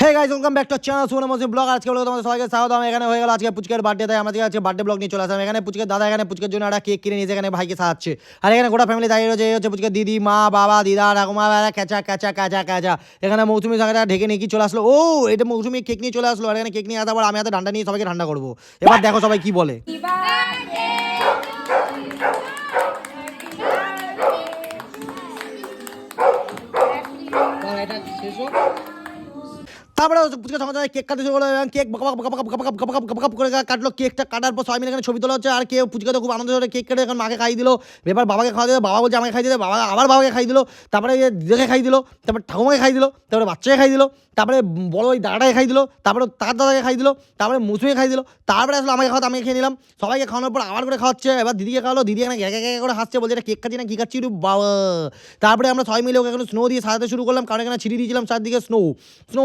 Hey guys, welcome back to channel Suman Masjid blog. আজকে ব্লগে তোমাদের সবাইকে স্বাগতম। এখানে হয়ে গেল আজকে পুচকের বার্থডে, তাই আমরা আজকে বার্থডে ব্লগ নিয়ে চলে আসলাম। এখানে পুচকের দাদা এখানে পুচকের জন্য একটা কেক কিনে নিয়েছে, এখানে ভাইকে সাজাচ্ছে। আর এখানে গোটা ফ্যামিলি দাঁড়িয়ে রয়েছে। এই হচ্ছে পুচকের দিদি, মা, বাবা, দিদা, ঠাকুমা, ক্যাচা ক্যাচা ক্যাচা ক্যাচা। এখানে মৌসুমি সঙ্গে ঢেকে নিয়ে কি চলে আসলো। ও, এটা মৌসুমি কেক নিয়ে চলে আসলো। আর এখানে কেক নিয়ে আসার পর আমি হাতে ঠান্ডা নিয়ে সবাইকে ঠান্ডা করবো। এবার দেখো সবাই কি বলে। তারপরে পুচকে সঙ্গে সঙ্গে কেক কাটতে শুরু করলো এবং কেক গপ করে কাটলো। কেকটা কাটার পর সবাই মিলে এখানে ছবি তোলা হচ্ছে। আর কেউ পুচকে তো খুব আনন্দ করে কেক কেটে এখন মাকে খাই দিল। এবার বাবাকে খাওয়া দিল, বাবা বলছে আমাকে খাই দিলে, বাবা আবার বাবাকে খাই দিল। তারপরে দিদাকে খাই দিল, তারপরে ঠাকুমাকে খাই দিল, তারপরে বাচ্চাকে খাই দিল, তারপরে বড় ওই দাদাটাকে খাই দিল, তারপরে তার দাদাকে খাই দিল, তারপরে মুসুকে খাই দিল, তারপরে আসলে আমাকে খাওয়াতে আমি খেয়ে নিলাম। সবাইকে খাওয়ানোর পর আবার করে খাওয়াচ্ছে। এবার দিদিকে খাওয়ালো, দিদি এখানে গ্যাগে গ্যাগে করে হাসছে, বলছে এটা কেক খাচ্ছি না কি খাচ্ছি রে বাবা। তারপরে আমরা সবাই মিলে ওকে এখন স্নো দিয়ে সাজাতে শুরু করলাম, কারণ এখানে ছিটিয়ে দিয়েছিলাম চারদিকে স্নো।